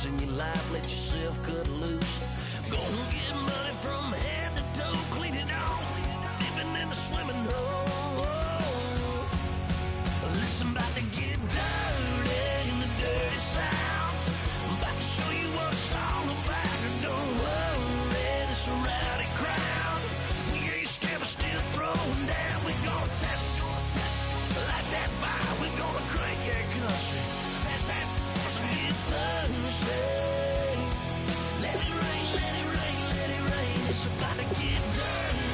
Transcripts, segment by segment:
once in your life, let yourself cut loose. Gonna get money from head to toe, clean it off, living in a swimming hole. Listen, about to get dirty in the dirty South. I'm about to show you what it's all about. And don't worry, this a rowdy crowd. We ain't scared, but still throwing down. We gonna tap, light that fire. We gonna crank that country. Pass that, get Thursday. Let it rain, let it rain, let it rain. It's about to get dirty.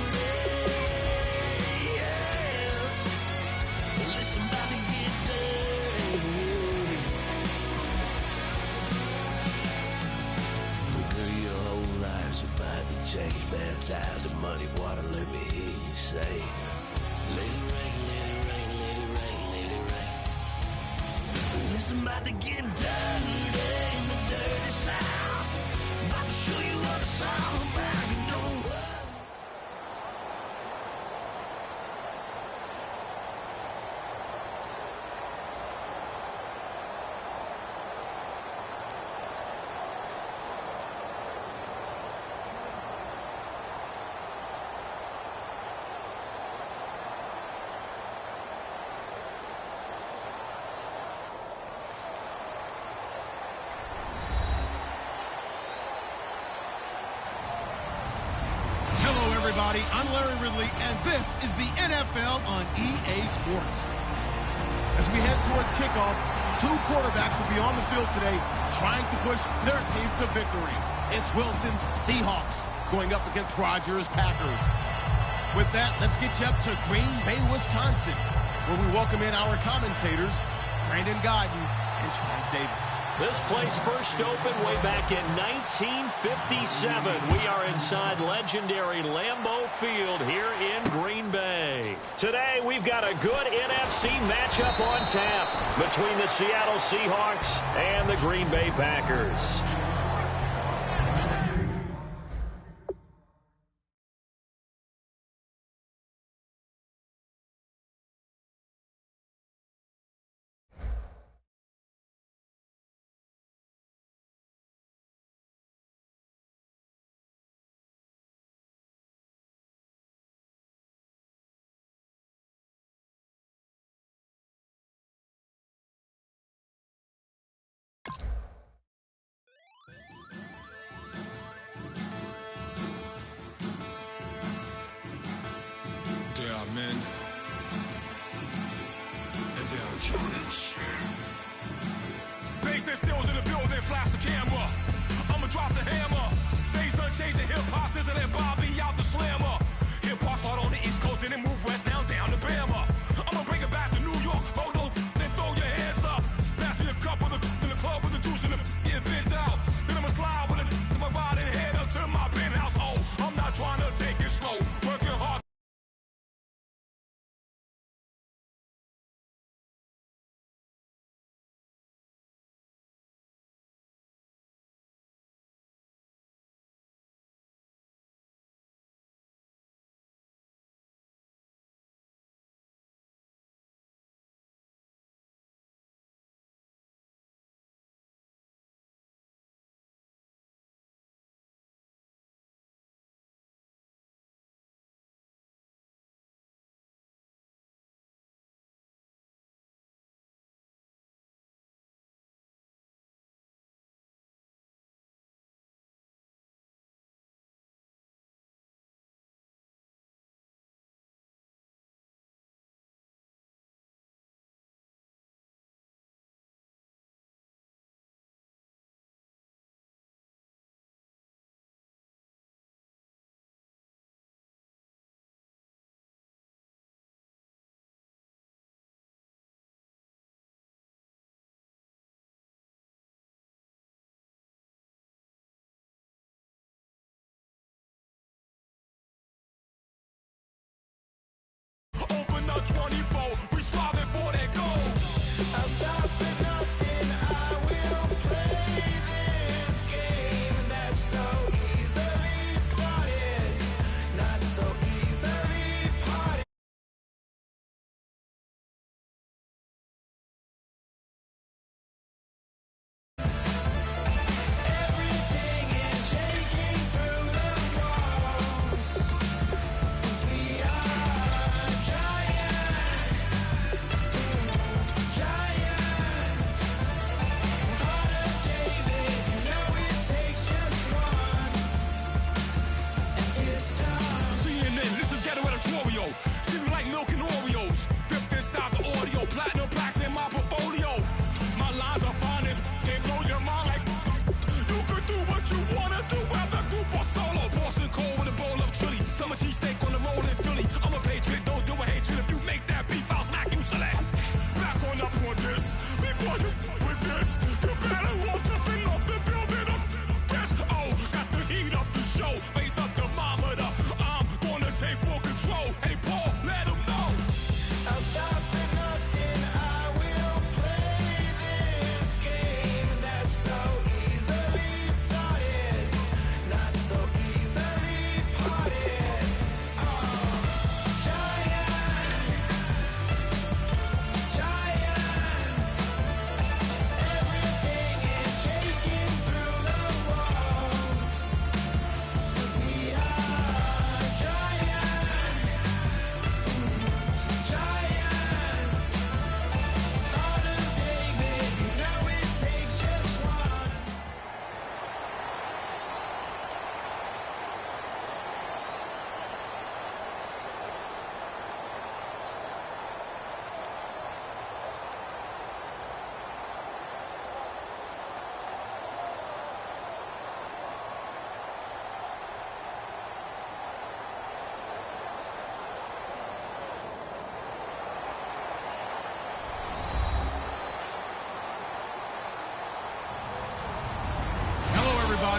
Yeah. Listen, about to get dirty. Girl, your whole life's about to change. Baptized in muddy water, let me hear you say. Let it rain, let it rain, let it rain, let it rain. Listen, about to get dirty in the dirty South. About to show you what it's all about. You know what? Everybody, I'm Larry Ridley, and this is the NFL on EA Sports. As we head towards kickoff, two quarterbacks will be on the field today trying to push their team to victory. It's Wilson's Seahawks going up against Rodgers' Packers. With that, let's get you up to Green Bay, Wisconsin, where we welcome in our commentators, Brandon Godden and Charles Davis. This place first opened way back in 1957. We are inside legendary Lambeau Field here in Green Bay. Today, we've got a good NFC matchup on tap between the Seattle Seahawks and the Green Bay Packers. Men, and they are challenge. Bass and stills in the building, flash the camera. I'ma drop the hammer. Things done changed, the hip-hop sizzle and Bobby out the slammer. Hip-hop start on the East Coast and then move west now down to Bama. I'ma bring it back to New York, hold on, then throw your hands up. Pass me a cup of the in the club with the juice in the get bent out. Then I'ma slide with it to my ride and head up to my penthouse. Oh, I'm not trying to take it slow, working hard.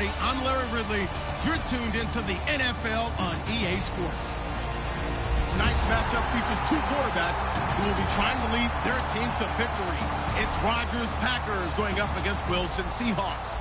everybody. I'm Larry Ridley. You're tuned into the NFL on EA Sports. Tonight's matchup features two quarterbacks who will be trying to lead their team to victory. It's Rodgers Packers going up against Wilson Seahawks.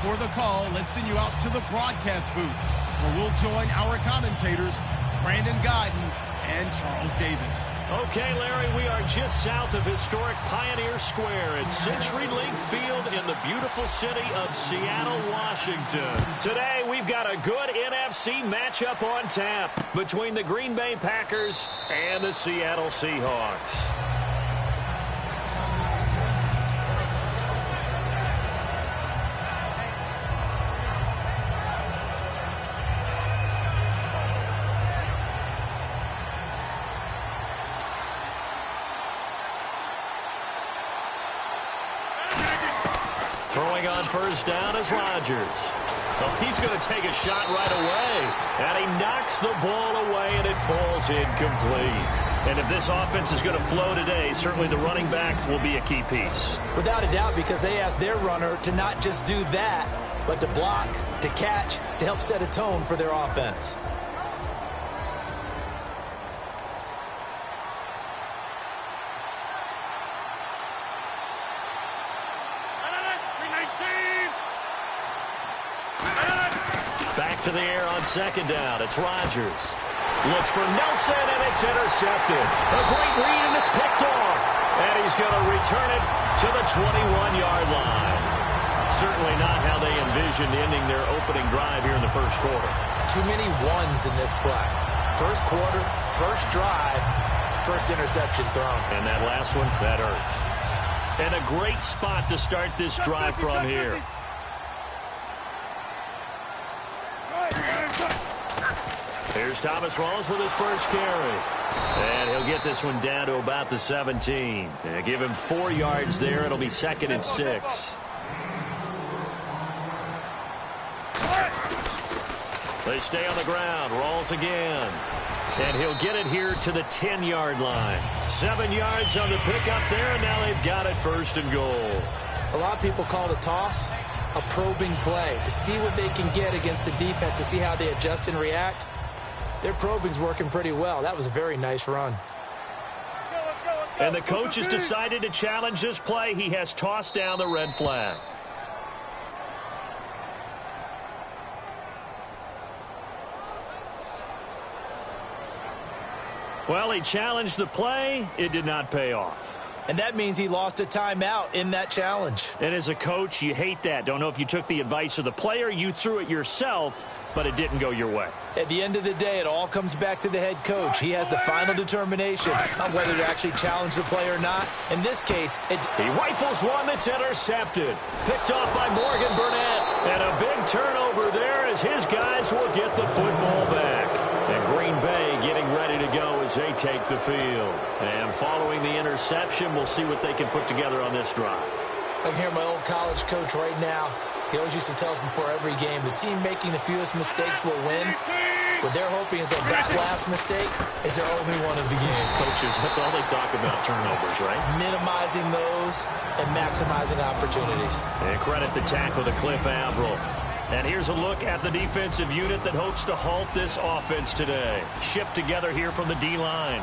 For the call, let's send you out to the broadcast booth, where we'll join our commentators, Brandon Godden and Charles Davis. Okay, Larry, we are just south of historic Pioneer Square at CenturyLink Field in the beautiful city of Seattle, Washington. Today, we've got a good NFC matchup on tap between the Green Bay Packers and the Seattle Seahawks. Throwing on first down is Rodgers. Oh, he's going to take a shot right away. And he knocks the ball away, and it falls incomplete. And if this offense is going to flow today, certainly the running back will be a key piece. Without a doubt, because they asked their runner to not just do that, but to block, to catch, to help set a tone for their offense. Back to the air on second down. It's Rodgers. Looks for Nelson, and it's intercepted. A great read, and it's picked off. And he's going to return it to the 21-yard line. Certainly not how they envisioned ending their opening drive here in the first quarter. Too many ones in this play. First quarter, first drive, first interception thrown. And that last one, that hurts. And a great spot to start this drive from here. Here's Thomas Rawls with his first carry. And he'll get this one down to about the 17. And give him 4 yards there. It'll be 2nd and 6. They stay on the ground. Rawls again. And he'll get it here to the 10-yard line. 7 yards on the pickup there, and now they've got it 1st and goal. A lot of people call the toss a probing play to see what they can get against the defense, to see how they adjust and react. Their probing's working pretty well. That was a very nice run. And the coach has decided to challenge this play. He has tossed down the red flag. Well, he challenged the play. It did not pay off. And that means he lost a timeout in that challenge. And as a coach, you hate that. Don't know if you took the advice of the player, you threw it yourself, but it didn't go your way. At the end of the day, it all comes back to the head coach. He has the final determination on whether to actually challenge the play or not. In this case, he rifles one that's intercepted. Picked off by Morgan Burnett. And a big turnover there as his guys will get the football back. And Green Bay getting ready to go as they take the field. And following the interception, we'll see what they can put together on this drive. I can hear my old college coach right now. He always used to tell us before every game, the team making the fewest mistakes will win. What they're hoping is that last mistake is their only one of the game. Coaches, that's all they talk about, turnovers, right? Minimizing those and maximizing opportunities. And credit the tackle to Cliff Averill. And here's a look at the defensive unit that hopes to halt this offense today. Shift together here from the D-line.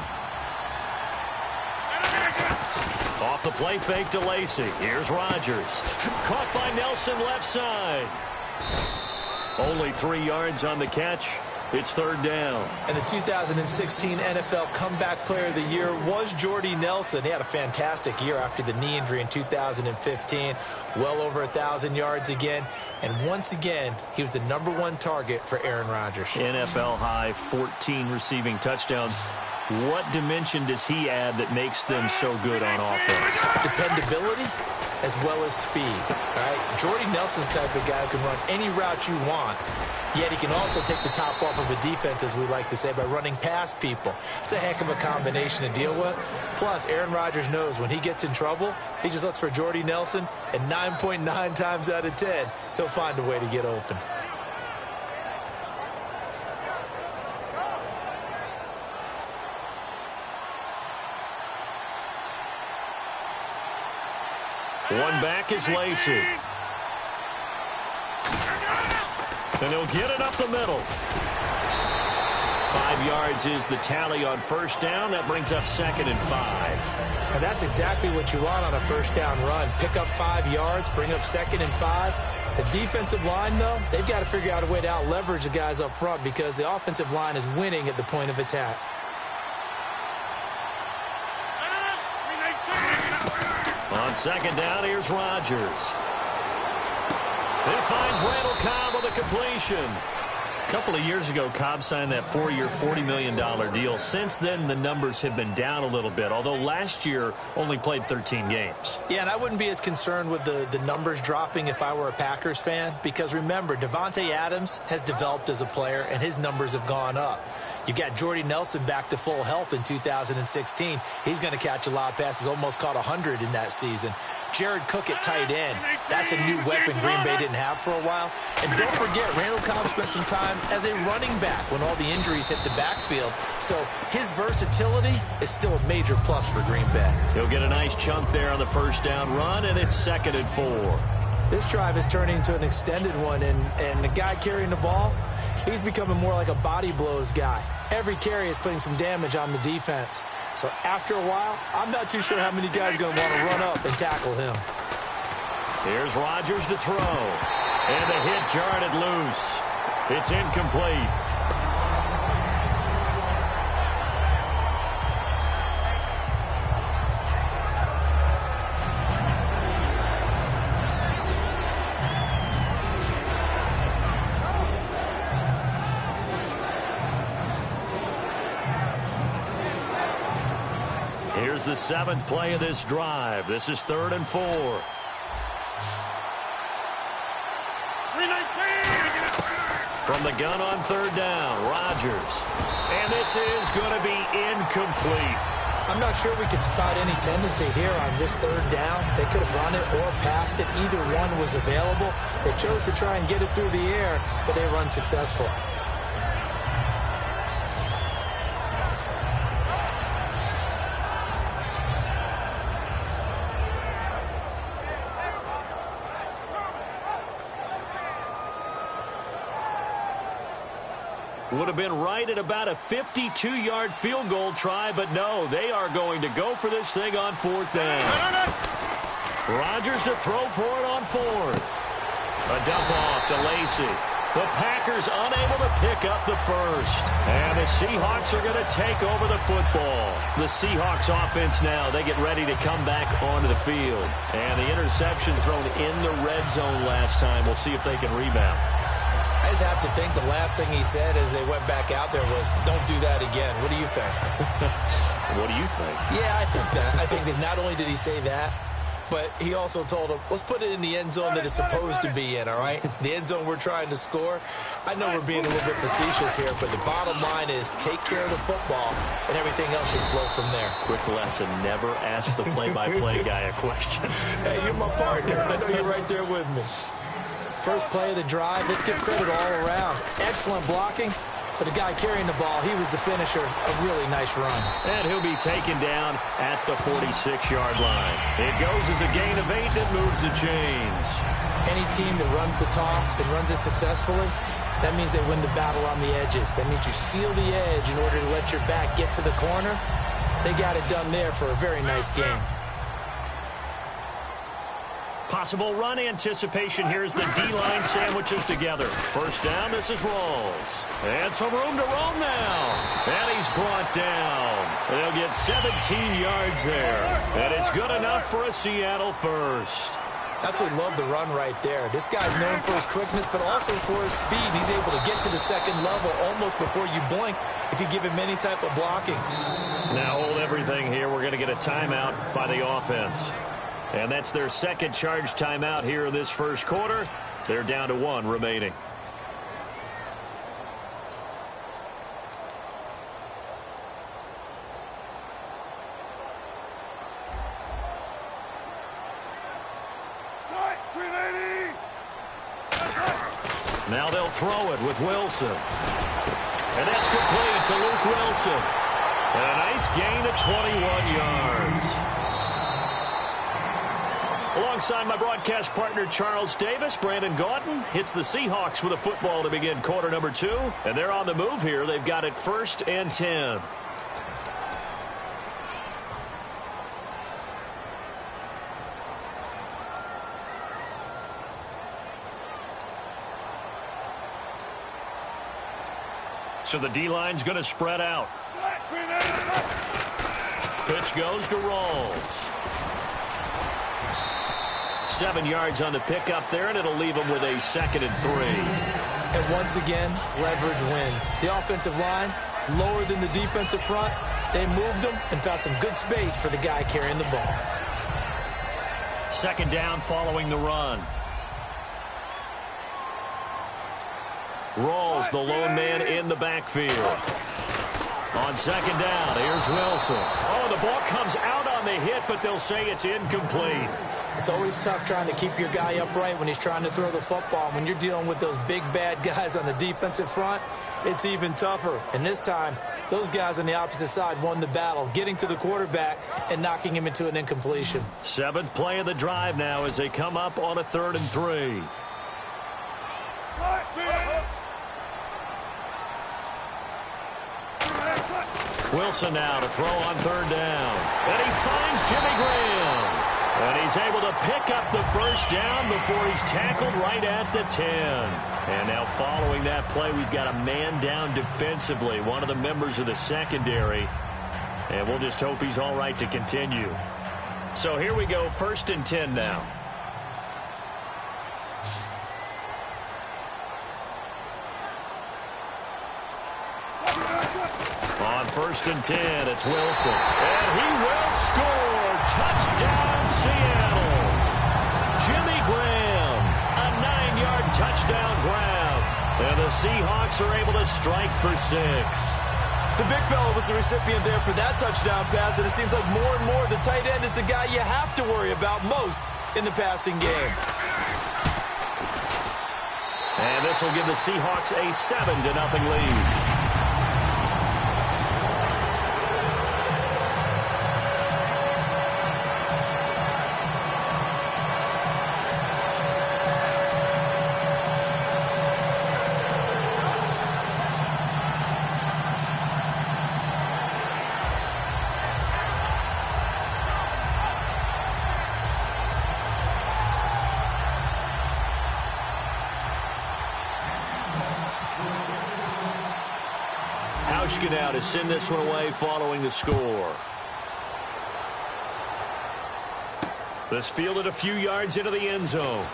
Off the play fake to Lacy. Here's Rodgers. Caught by Nelson left side. Only 3 yards on the catch. It's 3rd down. And the 2016 NFL Comeback Player of the Year was Jordy Nelson. He had a fantastic year after the knee injury in 2015. Well over 1,000 yards again. And once again, he was the #1 target for Aaron Rodgers. NFL high 14 receiving touchdowns. What dimension does he add that makes them so good on offense? Dependability as well as speed. All right? Jordy Nelson's type of guy who can run any route you want, yet he can also take the top off of a defense, as we like to say, by running past people. It's a heck of a combination to deal with. Plus, Aaron Rodgers knows when he gets in trouble, he just looks for Jordy Nelson, and 9.9 times out of 10, he'll find a way to get open. One back is Lacy. And he'll get it up the middle. 5 yards is the tally on first down. That brings up 2nd and 5. And that's exactly what you want on a first down run. Pick up 5 yards, bring up 2nd and 5. The defensive line, though, they've got to figure out a way to out-leverage the guys up front because the offensive line is winning at the point of attack. On 2nd down, here's Rodgers. He finds Randall Cobb with a completion. A couple of years ago, Cobb signed that 4-year, $40 million deal. Since then, the numbers have been down a little bit, although last year only played 13 games. Yeah, and I wouldn't be as concerned with the numbers dropping if I were a Packers fan, because remember, Devontae Adams has developed as a player, and his numbers have gone up. You got Jordy Nelson back to full health in 2016. He's going to catch a lot of passes, almost caught 100 in that season. Jared Cook at tight end. That's a new weapon Green Bay didn't have for a while. And don't forget, Randall Cobb spent some time as a running back when all the injuries hit the backfield. So his versatility is still a major plus for Green Bay. He'll get a nice chunk there on the first down run, and it's 2nd and 4. This drive is turning into an extended one, and the guy carrying the ball, he's becoming more like a body blows guy. Every carry is putting some damage on the defense. So after a while, I'm not too sure how many guys are going to want to run up and tackle him. Here's Rodgers to throw. And the hit jarred it loose. It's incomplete. Here's the 7th play of this drive. This is 3rd and 4. From the gun on 3rd down, Rodgers. And this is going to be incomplete. I'm not sure we could spot any tendency here on this 3rd down. They could have run it or passed it. Either one was available. They chose to try and get it through the air, but they run successful. Would have been right at about a 52-yard field goal try, but no, they are going to go for this thing on 4th down. Rodgers to throw for it on 4th. A dump off to Lacy. The Packers unable to pick up the first. And the Seahawks are going to take over the football. The Seahawks offense now, they get ready to come back onto the field. And the interception thrown in the red zone last time. We'll see if they can rebound. I just have to think the last thing he said as they went back out there was, don't do that again. What do you think? What do you think? Yeah, I think that. I think that not only did he say that, but he also told him, let's put it in the end zone that it's supposed to be in, all right? The end zone we're trying to score. I know we're being a little bit facetious here, but the bottom line is take care of the football, and everything else should flow from there. Quick lesson, never ask the play-by-play guy a question. Hey, you're my partner. I know you're right there with me. First play of the drive, let's give credit all around. Excellent blocking, but the guy carrying the ball, he was the finisher. A really nice run. And he'll be taken down at the 46-yard line. It goes as a gain of 8 that moves the chains. Any team that runs the toss and runs it successfully, that means they win the battle on the edges. That means you seal the edge in order to let your back get to the corner. They got it done there for a very nice game. Possible run anticipation here as the D-line sandwiches together. First down, this is Rawls. And some room to roam now. And he's brought down. They'll get 17 yards there. And it's good enough for a Seattle first. Absolutely love the run right there. This guy's known for his quickness, but also for his speed. He's able to get to the second level almost before you blink if you give him any type of blocking. Now hold everything here. We're going to get a timeout by the offense. And that's their second charge timeout here in this first quarter. They're down to 1 remaining. Now they'll throw it with Wilson. And that's complete to Luke Wilson. And a nice gain of 21 yards. Alongside my broadcast partner, Charles Davis, Brandon Gaudin hits the Seahawks with a football to begin quarter number 2. And they're on the move here. They've got it 1st and 10. So the D-line's going to spread out. Pitch goes to Rawls. 7 yards on the pickup there, and it'll leave him with a 2nd and 3. And once again, leverage wins. The offensive line, lower than the defensive front. They moved them and found some good space for the guy carrying the ball. 2nd down following the run. Rawls, the lone man in the backfield. On 2nd down, here's Wilson. Oh, the ball comes out on the hit, but they'll say it's incomplete. It's always tough trying to keep your guy upright when he's trying to throw the football. When you're dealing with those big, bad guys on the defensive front, it's even tougher. And this time, those guys on the opposite side won the battle, getting to the quarterback and knocking him into an incompletion. 7th play of the drive now as they come up on a 3rd and 3. Wilson now to throw on 3rd down. And he finds Jimmy Graham. And he's able to pick up the 1st down before he's tackled right at the 10. And now following that play, we've got a man down defensively, one of the members of the secondary. And we'll just hope he's all right to continue. So here we go, 1st and 10 now. On 1st and 10, it's Wilson. And he will score. Touchdown, Seattle. Jimmy Graham, a 9-yard touchdown grab. And the Seahawks are able to strike for 6. The big fella was the recipient there for that touchdown pass, and it seems like more and more the tight end is the guy you have to worry about most in the passing game. And this will give the Seahawks a 7-0 lead. Now to send this one away following the score. This fielded a few yards into the end zone.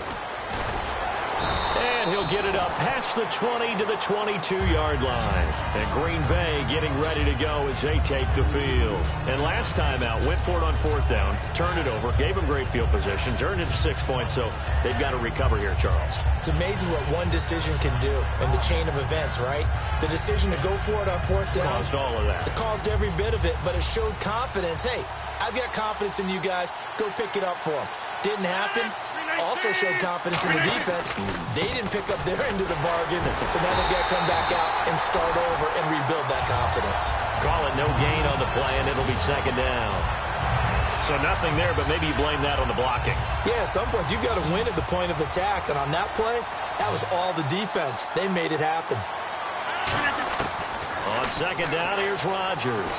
And he'll get it up past the 20 to the 22-yard line. And Green Bay getting ready to go as they take the field. And last time out, went for it on 4th down, turned it over, gave them great field position, turned it to 6 points, so they've got to recover here, Charles. It's amazing what one decision can do in the chain of events, right? The decision to go for it on 4th down. Caused all of that. It caused every bit of it, but it showed confidence. Hey, I've got confidence in you guys. Go pick it up for them. Didn't happen. Also showed confidence in the defense. They didn't pick up their end of the bargain, so now they've got to come back out and start over and rebuild that confidence. Call it no gain on the play, and it'll be 2nd down. So nothing there, but maybe you blame that on the blocking. Yeah, at some point, you've got to win at the point of attack, and on that play, that was all the defense. They made it happen. On 2nd down, here's Rodgers.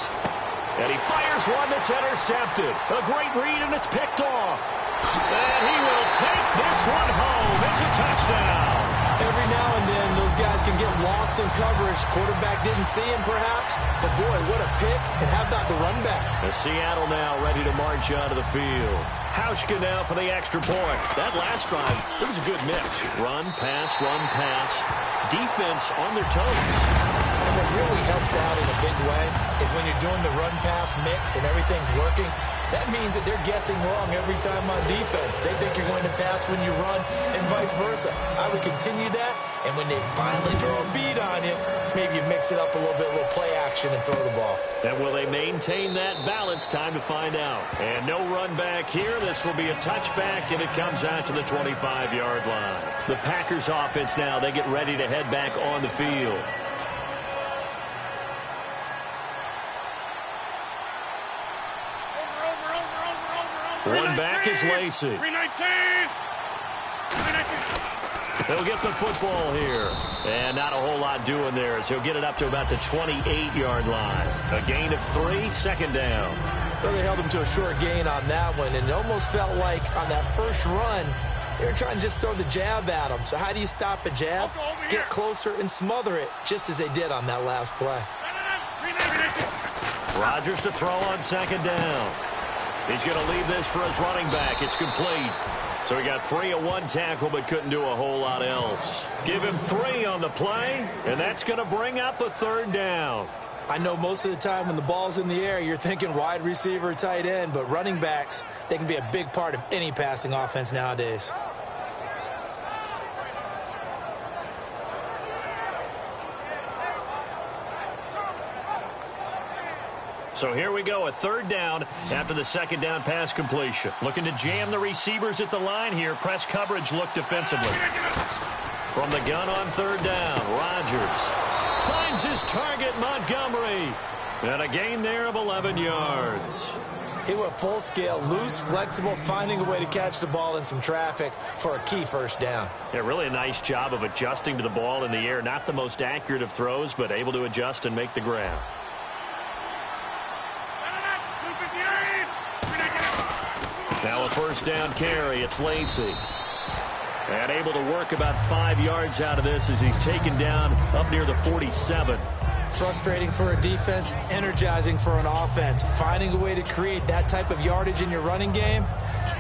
And he fires one that's intercepted. A great read, and it's picked off. And he will take this one home. It's a touchdown. Every now and then, those guys can get lost in coverage. Quarterback didn't see him, perhaps. But, boy, what a pick. And how about the run back? And Seattle now ready to march out of the field. Hauschka now for the extra point. That last drive, it was a good mix. Run, pass, defense on their toes. And what really helps out in a big way is when you're doing the run-pass mix and everything's working, that means that they're guessing wrong every time on defense. They think you're going to pass when you run and vice versa. I would continue that, and when they finally draw a bead on you, maybe you mix it up a little bit, a little play action, and throw the ball. And will they maintain that balance? Time to find out. And no run back here. This will be a touchback, and it comes out to the 25-yard line. The Packers offense now, they get ready to head back on the field. One back is Lacey. 319. He'll get the football here. And not a whole lot doing there as he'll get it up to about the 28-yard line. A gain of 3, second down. Well, they held him to a short gain on that one, and it almost felt like on that first run, they were trying to just throw the jab at him. So how do you stop a jab? Get closer and smother it, just as they did on that last play. Rodgers to throw on second down. He's going to leave this for his running back. It's complete. So he got free of one tackle but couldn't do a whole lot else. Give him 3 on the play, and that's going to bring up a third down. I know most of the time when the ball's in the air, you're thinking wide receiver, tight end, but running backs, they can be a big part of any passing offense nowadays. So here we go, a third down after the second down pass completion. Looking to jam the receivers at the line here. Press coverage look defensively. From the gun on third down, Rodgers finds his target, Montgomery. And a gain there of 11 yards. He went full scale, loose, flexible, finding a way to catch the ball in some traffic for a key first down. Yeah, really a nice job of adjusting to the ball in the air. Not the most accurate of throws, but able to adjust and make the grab. Now a first down carry. It's Lacey. And able to work about 5 yards out of this as he's taken down up near the 47. Frustrating for a defense, energizing for an offense. Finding a way to create that type of yardage in your running game,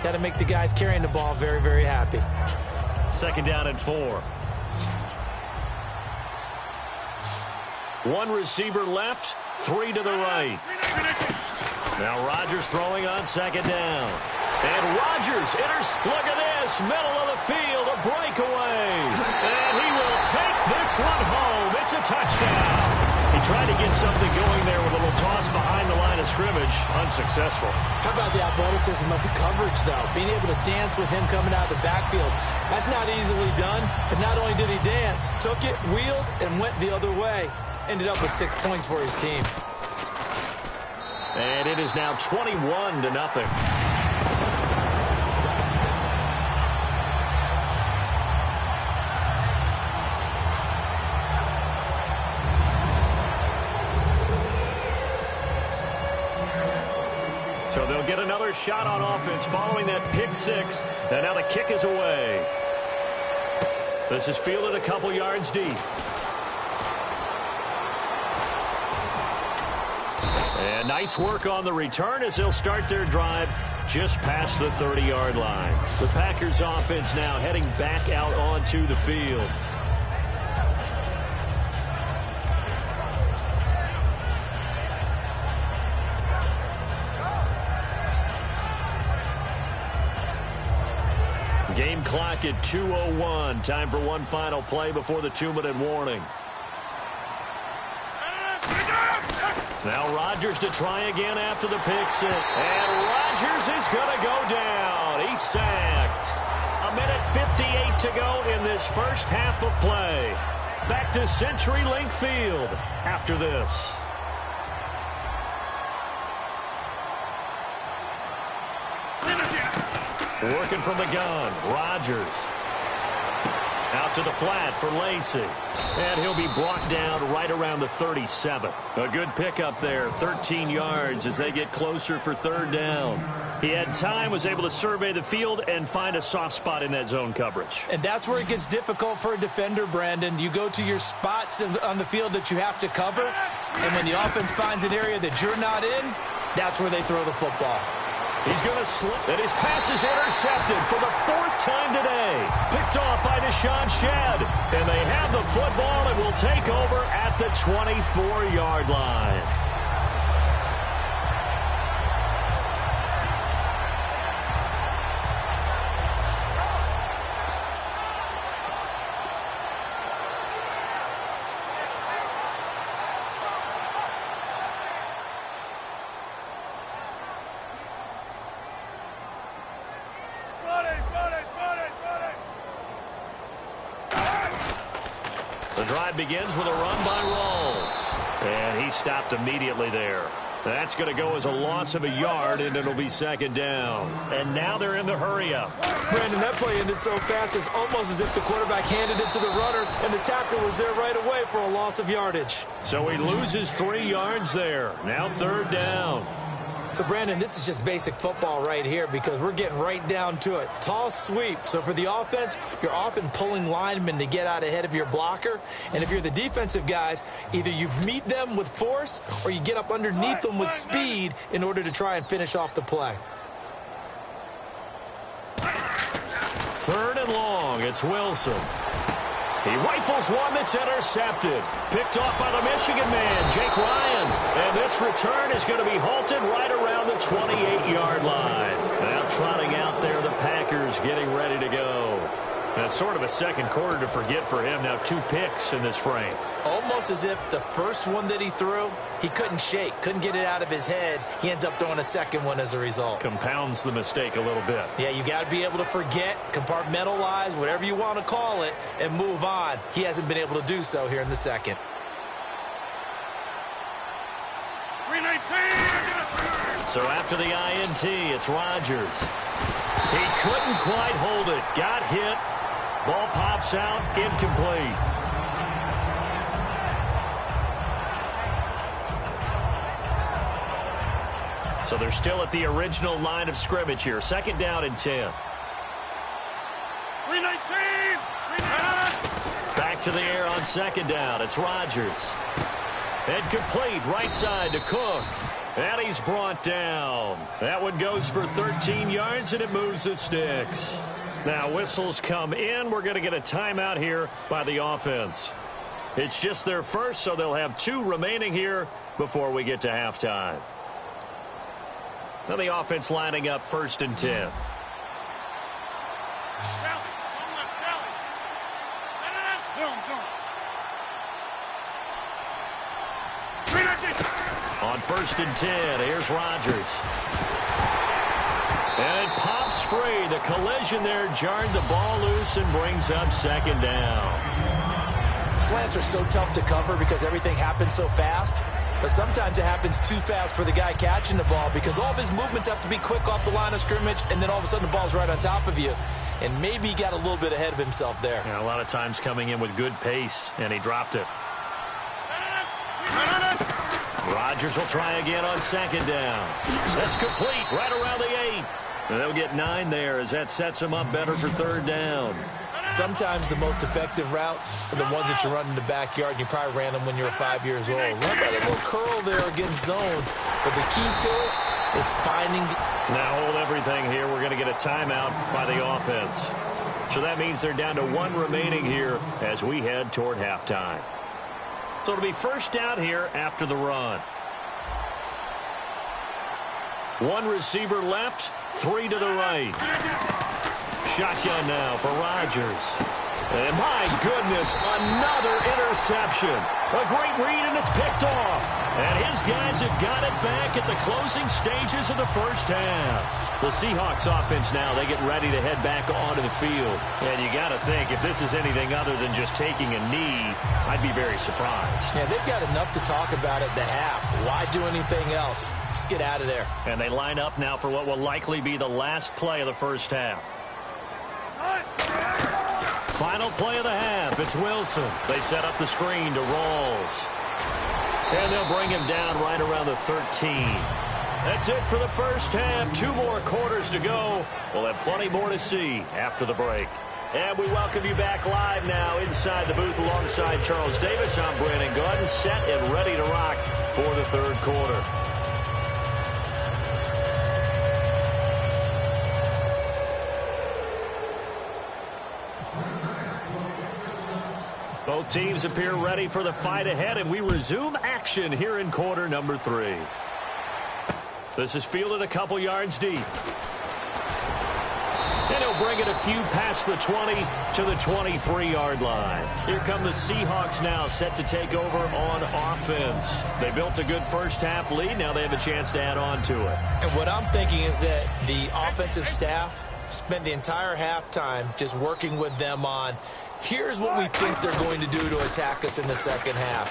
that'll make the guys carrying the ball very, very happy. Second down and 4. One receiver left, 3 to the right. Now Rodgers throwing on second down. And Rodgers enters, look at this, middle of the field, a breakaway. And he will take this one home. It's a touchdown. He tried to get something going there with a little toss behind the line of scrimmage. Unsuccessful. How about the athleticism of the coverage, though? Being able to dance with him coming out of the backfield. That's not easily done. But not only did he dance, took it, wheeled, and went the other way. Ended up with 6 points for his team. And it is now 21-0. So they'll get another shot on offense following that pick 6. And now the kick is away. This is fielded a couple yards deep. And nice work on the return as they'll start their drive just past the 30-yard line. The Packers offense now heading back out onto the field. Game clock at 2:01. Time for one final play before the 2-minute warning. Now Rodgers to try again after the pick six. And Rodgers is going to go down. He's sacked. 1:58 to go in this first half of play. Back to CenturyLink Field after this. Working from the gun, Rodgers. Out to the flat for Lacey. And he'll be brought down right around the 37. A good pickup there, 13 yards as they get closer for third down. He had time, was able to survey the field and find a soft spot in that zone coverage. And that's where it gets difficult for a defender, Brandon. You go to your spots on the field that you have to cover, and when the offense finds an area that you're not in, that's where they throw the football. He's going to slip, and his pass is intercepted for the 4th time today. Picked off by Deshaun Shedd, and they have the football and will take over at the 24-yard line. The drive begins with a run by Rawls. And he stopped immediately there. That's going to go as a loss of a yard, and it'll be second down. And now they're in the hurry-up. Brandon, that play ended so fast, it's almost as if the quarterback handed it to the runner, and the tackle was there right away for a loss of yardage. So he loses 3 yards there. Now third down. So, Brandon, this is just basic football right here because we're getting right down to it. Toss sweep. So for the offense, you're often pulling linemen to get out ahead of your blocker. And if you're the defensive guys, either you meet them with force or you get up underneath them with speed in order to try and finish off the play. Third and long. It's Wilson. He rifles one that's intercepted. Picked off by the Michigan man, Jake Ryan. And this return is going to be halted right around the 28-yard line. Now trotting out there, the Packers getting ready to go. That's sort of a second quarter to forget for him. Now 2 picks in this frame. Almost as if the first one that he threw, he couldn't shake, couldn't get it out of his head. He ends up throwing a second one as a result. Compounds the mistake a little bit. Yeah, you got to be able to forget, compartmentalize, whatever you want to call it, and move on. He hasn't been able to do so here in the second. 319. So after the INT, it's Rodgers. He couldn't quite hold it. Got hit. Ball pops out. Incomplete. So they're still at the original line of scrimmage here. Second down and 10. 319. Back to the air on second down. It's Rodgers. And complete right side to Cook. And he's brought down. That one goes for 13 yards, and it moves the sticks. Now whistles come in. We're going to get a timeout here by the offense. It's just their first, so they'll have 2 remaining here before we get to halftime. Now the offense lining up first and 10. On first and 10, here's Rodgers. And it pops free. The collision there jarred the ball loose and brings up second down. Slants are so tough to cover because everything happens so fast. But sometimes it happens too fast for the guy catching the ball because all of his movements have to be quick off the line of scrimmage, and then all of a sudden the ball's right on top of you. And maybe he got a little bit ahead of himself there. Yeah, a lot of times coming in with good pace, and he dropped it. Rodgers will try again on second down. That's complete right around the 8. And they'll get 9 there as that sets them up better for third down. Sometimes the most effective routes are the ones that you run in the backyard, and you probably ran them when you were 5 years old. Run that little curl there against zone. But the key to it is finding the... Now hold everything here. We're going to get a timeout by the offense. So that means they're down to 1 remaining here as we head toward halftime. So it'll be first down here after the run. 1 receiver left, 3 to the right. Shotgun now for Rodgers. And my goodness, another interception. A great read, and it's picked off. And his guys have got it back at the closing stages of the first half. The Seahawks offense now, they get ready to head back onto the field. And you got to think, if this is anything other than just taking a knee, I'd be very surprised. Yeah, they've got enough to talk about at the half. Why do anything else? Just get out of there. And they line up now for what will likely be the last play of the first half. Final play of the half. It's Wilson. They set up the screen to Rawls. And they'll bring him down right around the 13. That's it for the first half. 2 more quarters to go. We'll have plenty more to see after the break. And we welcome you back live now inside the booth alongside Charles Davis. I'm Brandon Gaudin, set and ready to rock for the third quarter. Both teams appear ready for the fight ahead, and we resume action here in quarter number 3. This is fielded a couple yards deep. And he'll bring it a few past the 20 to the 23-yard line. Here come the Seahawks now, set to take over on offense. They built a good first half lead. Now they have a chance to add on to it. And what I'm thinking is that the offensive staff spent the entire halftime just working with them on Here's what we think they're going to do to attack us in the second half.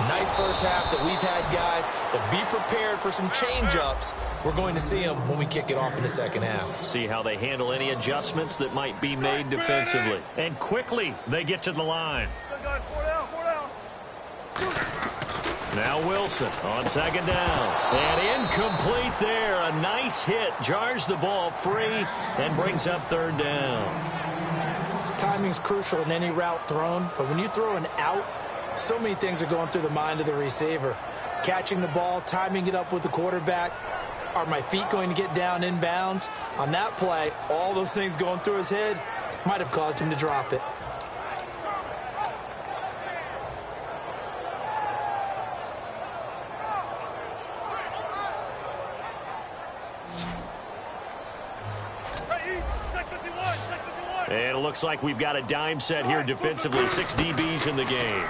Nice first half that we've had, guys, but be prepared for some change-ups. We're going to see them when we kick it off in the second half. See how they handle any adjustments that might be made defensively. And quickly, they get to the line. Now Wilson on second down. And incomplete there. A nice hit. Jars the ball free and brings up third down. Timing's crucial in any route thrown, but when you throw an out, so many things are going through the mind of the receiver. Catching the ball, timing it up with the quarterback. Are my feet going to get down inbounds? On that play, all those things going through his head might have caused him to drop it. And it looks like we've got a dime set here defensively. 6 DBs in the game.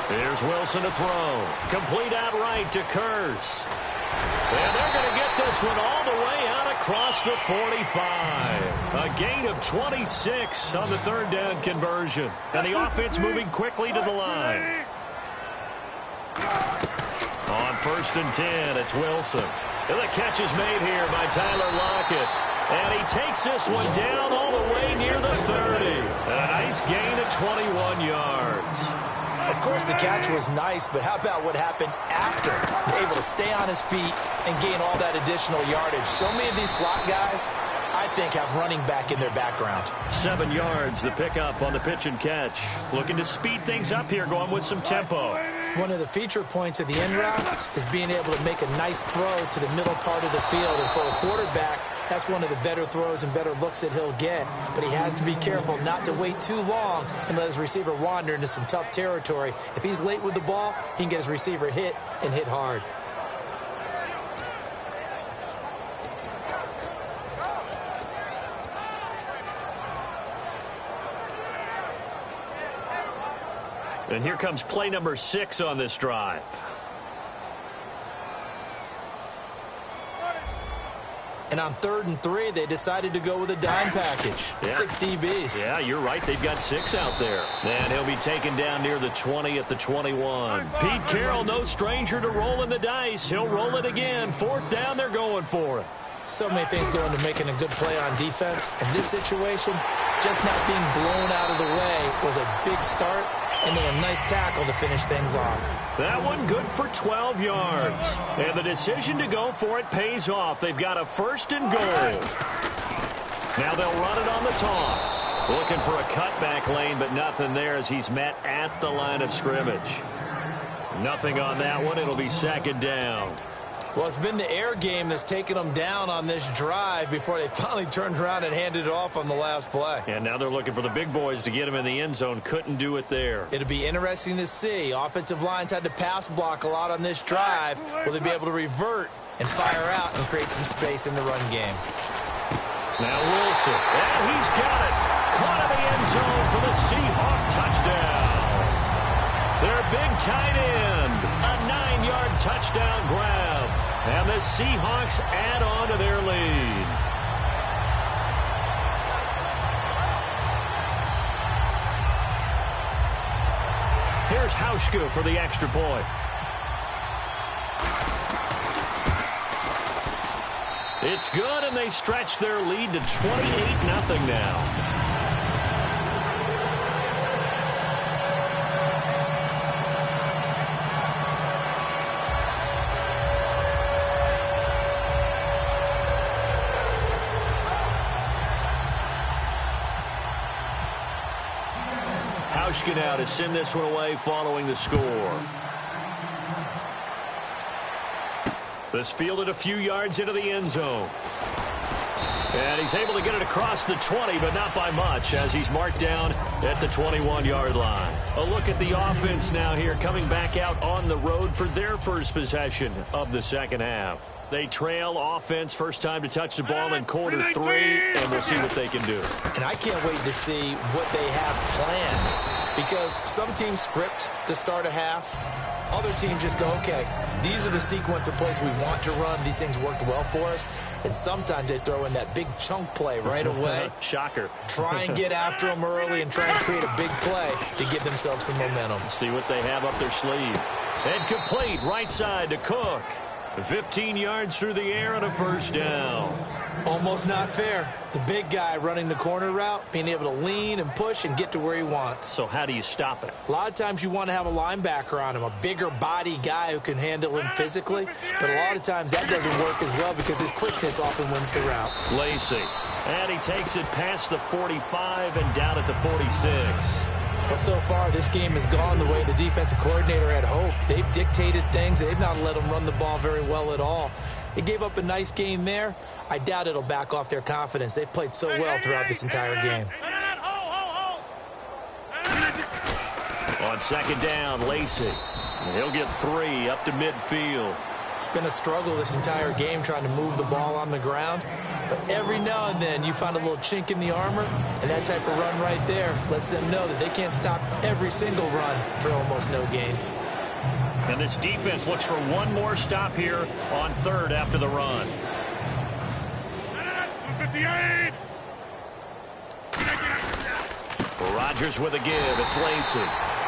Here's Wilson to throw. Complete outright to Kurz. And they're going to get this one all the way out across the 45. A gain of 26 on the third down conversion. And the offense moving quickly to the line. On 1st and 10, it's Wilson. And the catch is made here by Tyler Lockett. And he takes this one down all the way near the 30. And a nice gain of 21 yards. Of course, the catch was nice, but how about what happened after? Able to stay on his feet and gain all that additional yardage. So many of these slot guys, I think, have running back in their background. 7 yards, the pickup on the pitch and catch. Looking to speed things up here, going with some tempo. One of the feature points of the end route is being able to make a nice throw to the middle part of the field. And for a quarterback, that's one of the better throws and better looks that he'll get. But he has to be careful not to wait too long and let his receiver wander into some tough territory. If he's late with the ball, he can get his receiver hit and hit hard. And here comes play number 6 on this drive. And on 3rd and 3, they decided to go with a dime package. Yeah. 6 DBs. Yeah, you're right. They've got 6 out there. And he'll be taken down near the 20 at the 21. Pete Carroll, no stranger to rolling the dice. He'll roll it again. 4th down, they're going for it. So many things go into making a good play on defense. In this situation, just not being blown out of the way was a big start, and then a nice tackle to finish things off. That one good for 12 yards. And the decision to go for it pays off. They've got a 1st and goal. Now they'll run it on the toss. Looking for a cutback lane, but nothing there as he's met at the line of scrimmage. Nothing on that one. It'll be 2nd down. Well, it's been the air game that's taken them down on this drive before they finally turned around and handed it off on the last play. And now they're looking for the big boys to get him in the end zone. Couldn't do it there. It'll be interesting to see. Offensive lines had to pass block a lot on this drive. Will they be able to revert and fire out and create some space in the run game? Now Wilson. And he's got it. Caught in the end zone for the Seahawk touchdown. Their big tight end. A 9-yard touchdown grab. And the Seahawks add on to their lead. Here's Hauschka for the extra point. It's good, and they stretch their lead to 28-0 now. Now to send this one away following the score. This fielded a few yards into the end zone. And he's able to get it across the 20, but not by much, as he's marked down at the 21-yard line. A look at the offense now here, coming back out on the road for their first possession of the second half. They trail offense, first time to touch the ball in quarter 3, and we'll see what they can do. And I can't wait to see what they have planned, because some teams script to start a half, Other teams just go, okay, these are the sequence of plays we want to run. These things worked well for us. And sometimes they throw in that big chunk play right away. Shocker. Try and get after them early and try and create a big play to give themselves some momentum. See what they have up their sleeve. And complete right side to Cook. 15 yards through the air and a first down. Almost not fair. The big guy running the corner route, being able to lean and push and get to where he wants. So how do you stop it? A lot of times you want to have a linebacker on him, a bigger body guy who can handle him physically. But a lot of times that doesn't work as well because his quickness often wins the route. Lacey. And he takes it past the 45 and down at the 46. Well, so far, this game has gone the way the defensive coordinator had hoped. They've dictated things. They've not let them run the ball very well at all. They gave up a nice game there. I doubt it'll back off their confidence. They've played so well throughout this entire game. On second down, Lacey. He'll get 3 up to midfield. It's been a struggle this entire game trying to move the ball on the ground. But every now and then you find a little chink in the armor, and that type of run right there lets them know that they can't stop every single run for almost no gain. And this defense looks for one more stop here on third after the run. 58. Rodgers with a give. It's Lacey.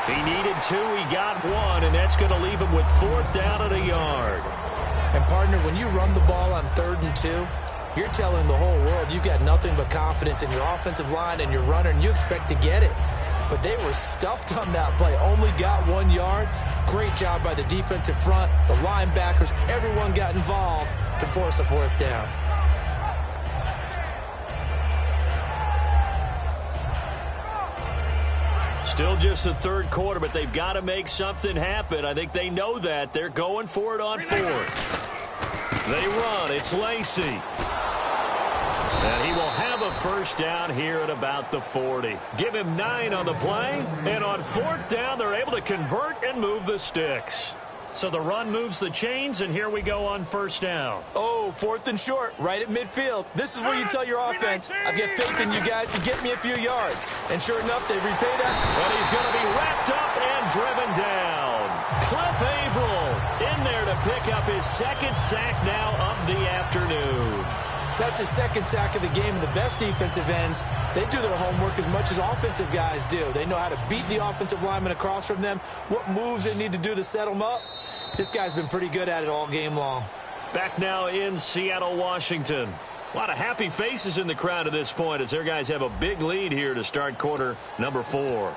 He needed 2. He got 1, and that's going to leave him with 4th down at a yard. And, partner, when you run the ball on 3rd and 2, you're telling the whole world you've got nothing but confidence in your offensive line and your runner, and you expect to get it. But they were stuffed on that play. Only got 1 yard. Great job by the defensive front. The linebackers, everyone got involved to force a 4th down. Still just the third quarter, but they've got to make something happen. I think they know that. They're going for it on 4th. They run. It's Lacey. And he will have a first down here at about the 40. Give him 9 on the play. And on 4th down, they're able to convert and move the sticks. So the run moves the chains, and here we go on first down. Oh, 4th and short, right at midfield. This is where you tell your offense, I've got faith in you guys to get me a few yards. And sure enough, they repay that. And he's going to be wrapped up and driven down. Cliff Averill in there to pick up his 2nd sack now of the afternoon. That's his 2nd sack of the game. And the best defensive ends, they do their homework as much as offensive guys do. They know how to beat the offensive lineman across from them, what moves they need to do to set them up. This guy's been pretty good at it all game long. Back now in Seattle, Washington. A lot of happy faces in the crowd at this point as their guys have a big lead here to start quarter number 4.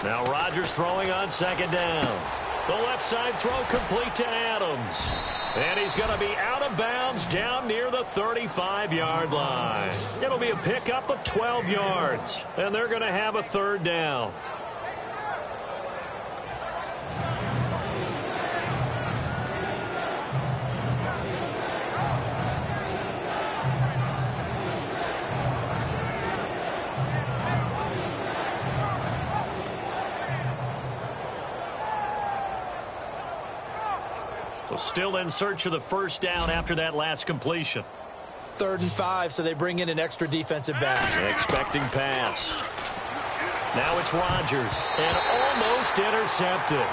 Now Rodgers throwing on second down. The left side throw complete to Adams. And he's going to be out of bounds down near the 35-yard line. It'll be a pickup of 12 yards. And they're going to have a 3rd down. So still in search of the first down after that last completion. 3rd and 5, so they bring in an extra defensive back. Expecting pass. Now it's Rodgers, and almost intercepted.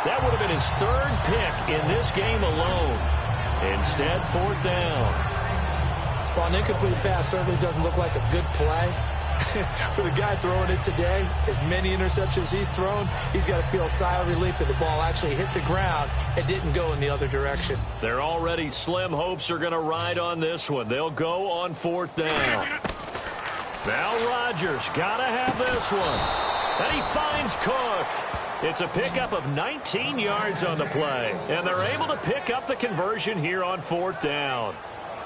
That would have been his 3rd pick in this game alone. Instead, 4th down. Well, an incomplete pass certainly doesn't look like a good play. For the guy throwing it today, as many interceptions he's thrown, he's got to feel a sigh of relief that the ball actually hit the ground and didn't go in the other direction. Their already slim hopes are going to ride on this one. They'll go on 4th down. Now Rodgers got to have this one. And he finds Cook. It's a pickup of 19 yards on the play. And they're able to pick up the conversion here on 4th down.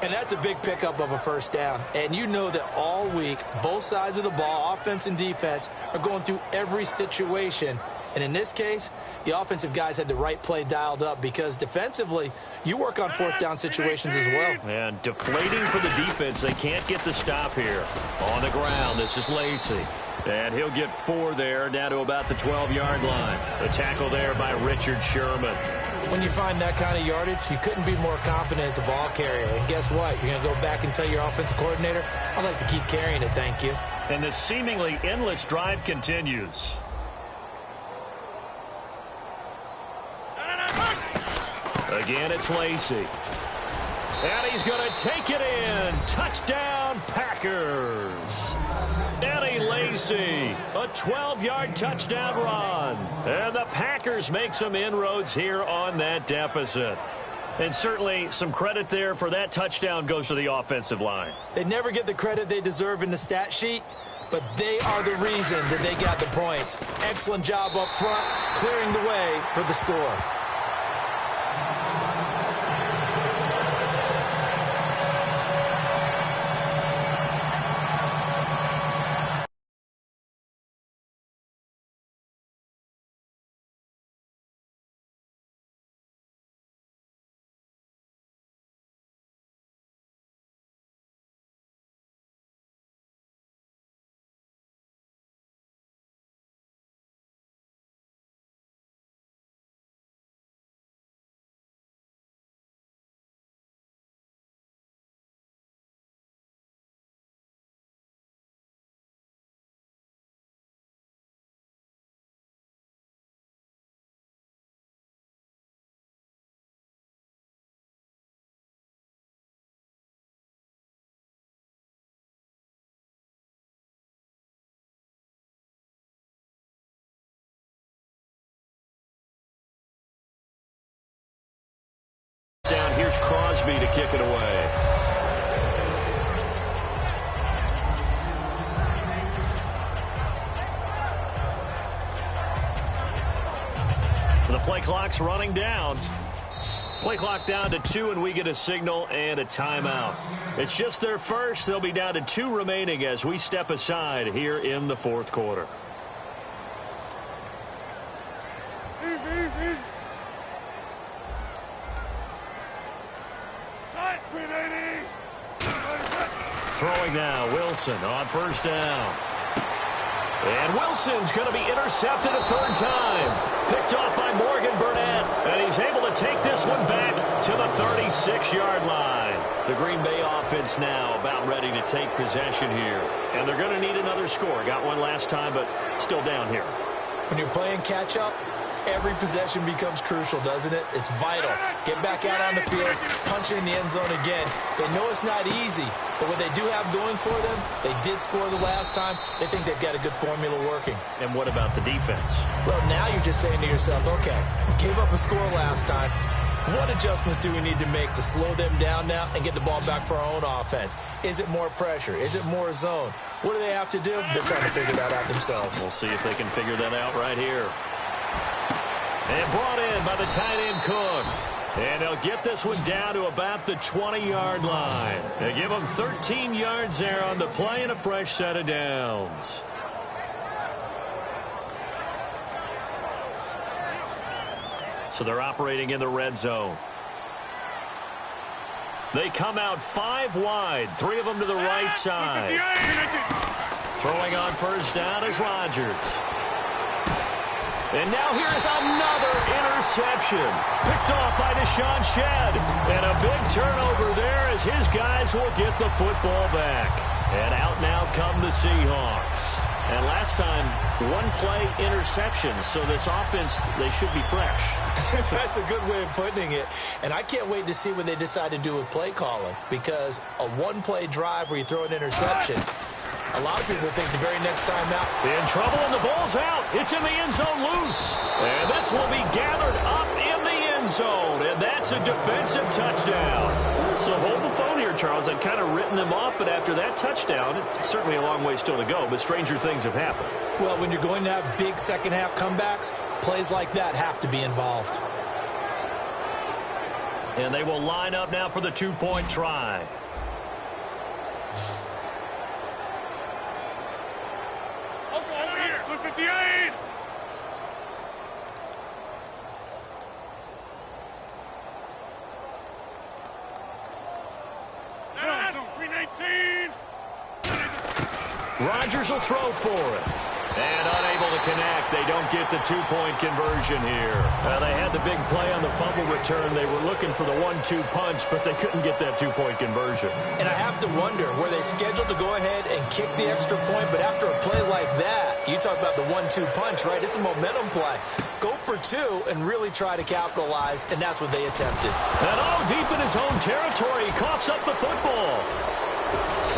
And that's a big pickup of a first down. And you know that all week, both sides of the ball, offense and defense, are going through every situation. And in this case, the offensive guys had the right play dialed up because defensively, you work on 4th down situations as well. And deflating for the defense. They can't get the stop here. On the ground, this is Lacey. And he'll get 4 there, down to about the 12-yard line. The tackle there by Richard Sherman. When you find that kind of yardage, you couldn't be more confident as a ball carrier. And guess what? You're going to go back and tell your offensive coordinator, I'd like to keep carrying it, thank you. And the seemingly endless drive continues. Again, it's Lacy. And he's going to take it in. Touchdown, Packers. Eddie Lacy, a 12-yard touchdown run. And the Packers make some inroads here on that deficit. And certainly some credit there for that touchdown goes to the offensive line. They never get the credit they deserve in the stat sheet, but they are the reason that they got the points. Excellent job up front, clearing the way for the score. Down, here's Crosby to kick it away. The play clock's running down. Play clock down to 2, and we get a signal and a timeout. It's just their first. They'll be down to 2 remaining as we step aside here in the fourth quarter. Throwing now, Wilson on first down. And Wilson's going to be intercepted a third time. Picked off by Morgan Burnett. And he's able to take this one back to the 36-yard line. The Green Bay offense now about ready to take possession here. And they're going to need another score. Got one last time, but still down here. When you're playing catch-up, every possession becomes crucial, doesn't it? It's vital. Get back out on the field, punch it in the end zone again. They know it's not easy, but what they do have going for them, they did score the last time. They think they've got a good formula working. And what about the defense? Well, now you're just saying to yourself, okay, we gave up a score last time. What adjustments do we need to make to slow them down now and get the ball back for our own offense? Is it more pressure? Is it more zone? What do they have to do? They're trying to figure that out themselves. We'll see if they can figure that out right here. And brought in by the tight end Cook. And they'll get this one down to about the 20-yard line. They give them 13 yards there on the play and a fresh set of downs. So they're operating in the red zone. They come out 5 wide, 3 of them to the right side. Throwing on first down is Rodgers. And now here's another interception. Picked off by Deshaun Shedd. And a big turnover there as his guys will get the football back. And out now come the Seahawks. And last time, 1-play interception. So this offense, they should be fresh. That's a good way of putting it. And I can't wait to see what they decide to do with play calling. Because a 1-play drive where you throw an interception, a lot of people think the very next time out. In trouble, and the ball's out. It's in the end zone loose. And this will be gathered up in the end zone. And that's a defensive touchdown. So hold the phone here, Charles. I'd kind of written them off, but after that touchdown, it's certainly a long way still to go. But stranger things have happened. Well, when you're going to have big second-half comebacks, plays like that have to be involved. And they will line up now for the 2-point try. Rodgers will throw for it. And unable to to connect. They don't get the two-point conversion here. They had the big play on the fumble return. They were looking for the 1-2 punch, but they couldn't get that two-point conversion. And I have to wonder, were they scheduled to go ahead and kick the extra point? But after a play like that, you talk about the 1-2 punch, right? It's a momentum play. Go for two and really try to capitalize, and that's what they attempted. And deep in his own territory, he coughs up the football.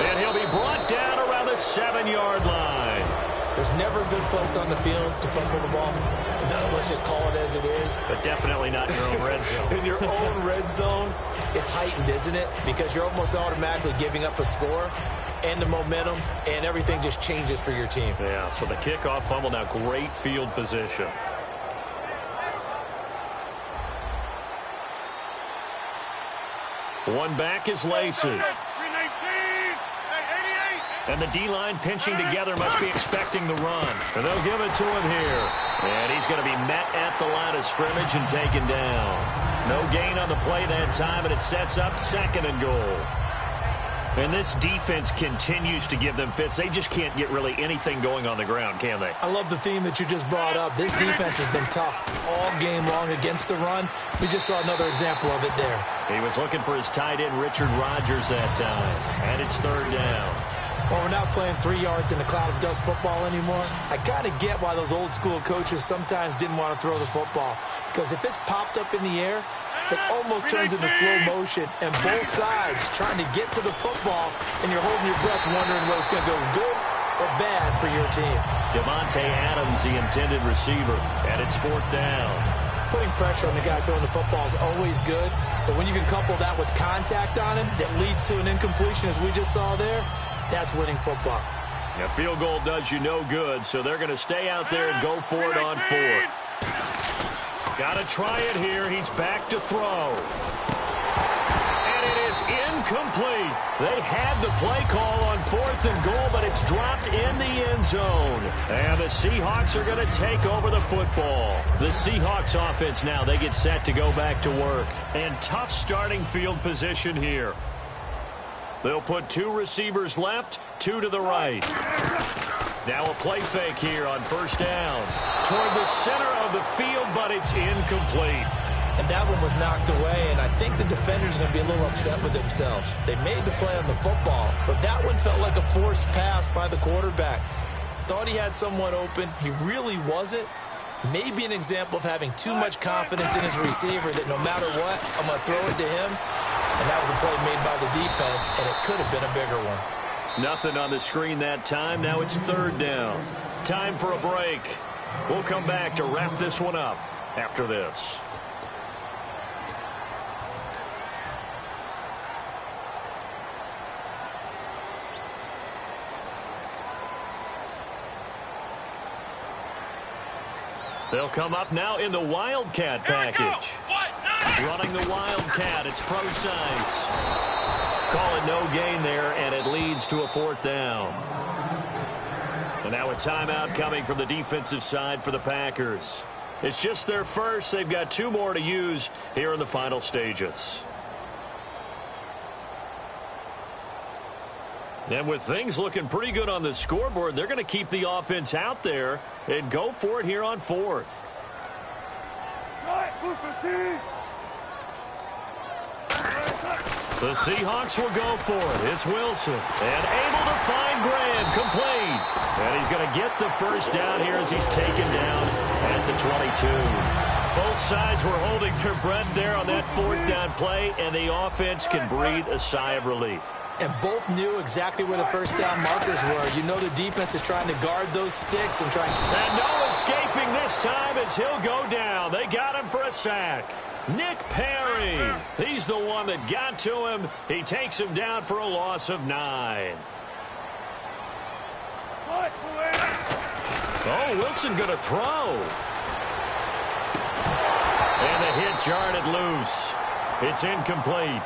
And he'll be brought down around the 7-yard line. There's never a good place on the field to fumble the ball. No, let's just call it as it is. But definitely not in your own red zone. In your own red zone, it's heightened, isn't it? Because you're almost automatically giving up a score and the momentum, and everything just changes for your team. Yeah, so the kickoff fumble, now great field position. One back is Lacey. And the D-line pinching together must be expecting the run. And they'll give it to him here. And he's going to be met at the line of scrimmage and taken down. No gain on the play that time, and it sets up 2nd and goal. And this defense continues to give them fits. They just can't get really anything going on the ground, can they? I love the theme that you just brought up. This defense has been tough all game long against the run. We just saw another example of it there. He was looking for his tight end, Richard Rodgers, that time. And it's 3rd down. Well, we're not playing 3 yards in a cloud of dust football anymore. I kind of get why those old school coaches sometimes didn't want to throw the football. Because if it's popped up in the air, it almost turns into slow motion. And both sides trying to get to the football, and you're holding your breath wondering whether it's going to go good or bad for your team. Devontae Adams, the intended receiver, and it's 4th down. Putting pressure on the guy throwing the football is always good. But when you can couple that with contact on him that leads to an incompletion, as we just saw there, that's winning football. A field goal does you no good, so they're going to stay out there and go for it on 4th. Got to try it here. He's back to throw. And it is incomplete. They had the play call on 4th and goal, but it's dropped in the end zone. And the Seahawks are going to take over the football. The Seahawks offense now, they get set to go back to work. And tough starting field position here. They'll put 2 receivers left, 2 to the right. Now a play fake here on 1st down. Toward the center of the field, but it's incomplete. And that one was knocked away, and I think the defenders are going to be a little upset with themselves. They made the play on the football, but that one felt like a forced pass by the quarterback. Thought he had someone open. He really wasn't. Maybe an example of having too much confidence in his receiver that no matter what, I'm going to throw it to him. And that was a play made by the defense, and it could have been a bigger one. Nothing on the screen that time. Now it's 3rd down. Time for a break. We'll come back to wrap this one up after this. They'll come up now in the Wildcat package. Running the Wildcat, it's Procise. Call it no gain there, and it leads to a 4th down. And now a timeout coming from the defensive side for the Packers. It's just their first. They've got 2 more to use here in the final stages. And with things looking pretty good on the scoreboard, they're going to keep the offense out there and go for it here on 4th. The Seahawks will go for it. It's Wilson. And able to find Graham. Complete. And he's going to get the 1st down here as he's taken down at the 22. Both sides were holding their breath there on that 4th down play, and the offense can breathe a sigh of relief. And both knew exactly where the 1st down markers were. You know the defense is trying to guard those sticks and try and no escaping this time as he'll go down. They got him for a sack. Nick Perry. He's the one that got to him. He takes him down for a loss of 9. Oh, Wilson going to throw. And the hit jarred it loose. It's incomplete.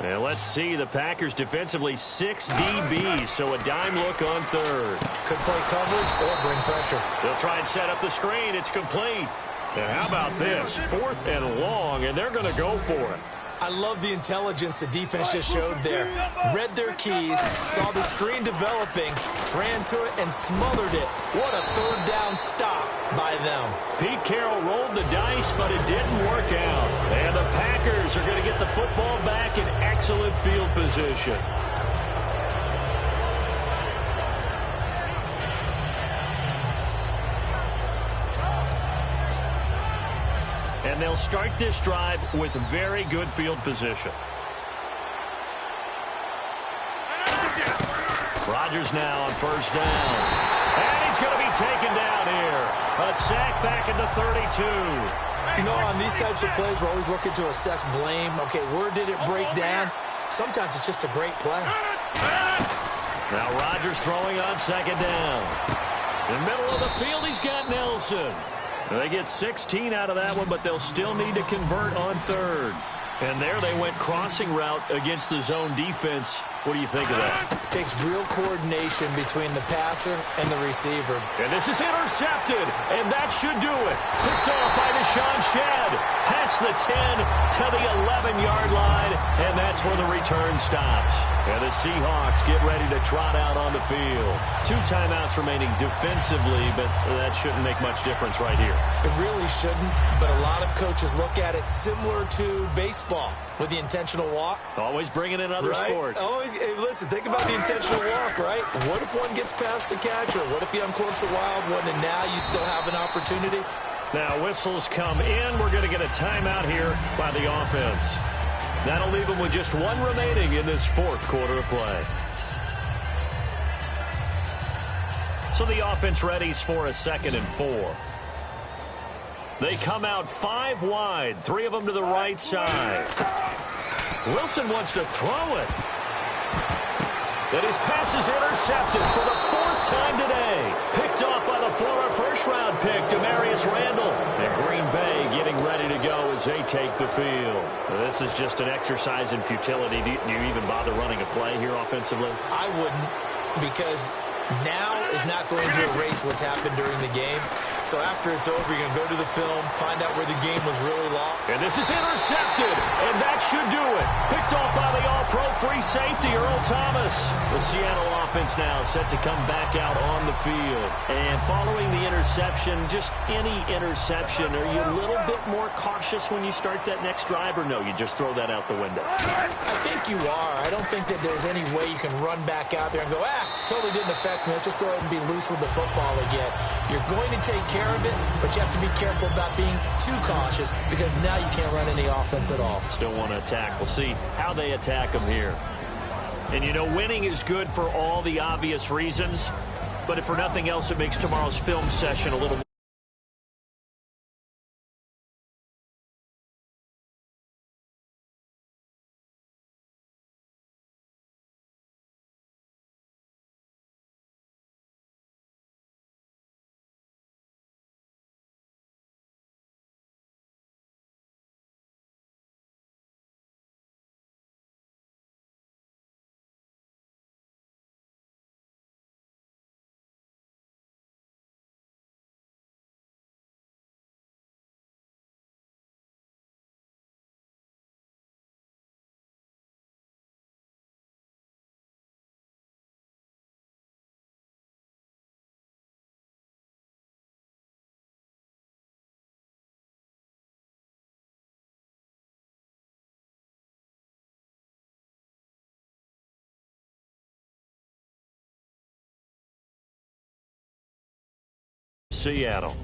And let's see, the Packers defensively 6 DBs, so a dime look on third. Could play coverage or bring pressure. They'll try and set up the screen. It's complete. And how about this? 4th and long, and they're going to go for it. I love the intelligence the defense just showed there. Read their keys, saw the screen developing, ran to it, and smothered it. What a third down stop by them. Pete Carroll rolled the dice, but it didn't work out. And the Packers are going to get the football back in excellent field position. And they'll start this drive with very good field position. Rodgers now on first down. And he's going to be taken down here. A sack back at the 32. You know, on these types of plays, we're always looking to assess blame. Okay, where did it break down? Sometimes it's just a great play. Now Rodgers throwing on second down. In the middle of the field, he's got Nelson. They get 16 out of that one, but they'll still need to convert on third. And there they went crossing route against the zone defense. What do you think of that? It takes real coordination between the passer and the receiver. And this is intercepted, and that should do it. Picked off by Deshaun Shedd. Past the 10 to the 11-yard line, and that's where the return stops. And the Seahawks get ready to trot out on the field. 2 timeouts remaining defensively, but that shouldn't make much difference right here. It really shouldn't, but a lot of coaches look at it similar to baseball with the intentional walk. Always bringing in other sports. Always, hey, listen, think about the intentional walk, right? What if one gets past the catcher? What if he uncorks a wild one and now you still have an opportunity? Now whistles come in. We're going to get a timeout here by the offense. That'll leave them with just 1 remaining in this 4th quarter of play. So the offense readies for a 2nd and 4. They come out 5 wide, 3 of them to the right side. Wilson wants to throw it. And his pass is intercepted for the 4th time today. Picked off by the former first-round pick, Demarius Randall. And Green Bay getting ready to go as they take the field. This is just an exercise in futility. Do you even bother running a play here offensively? I wouldn't, because now is not going to erase what's happened during the game. So after it's over, you're going to go to the film, find out where the game was really lost. And this is intercepted, and that should do it. Picked off by the all-pro free safety, Earl Thomas. The Seattle offense now set to come back out on the field. And following the interception, just any interception, are you a little bit more cautious when you start that next drive, or no, you just throw that out the window? I think you are. I don't think that there's any way you can run back out there and go, totally didn't affect me. Let's just go ahead and be loose with the football again. You're going to take care of it, but you have to be careful about being too cautious because now you can't run any offense at all. Still want to attack. We'll see how they attack them here. And, you know, winning is good for all the obvious reasons, but if for nothing else, it makes tomorrow's film session a little more. Seattle.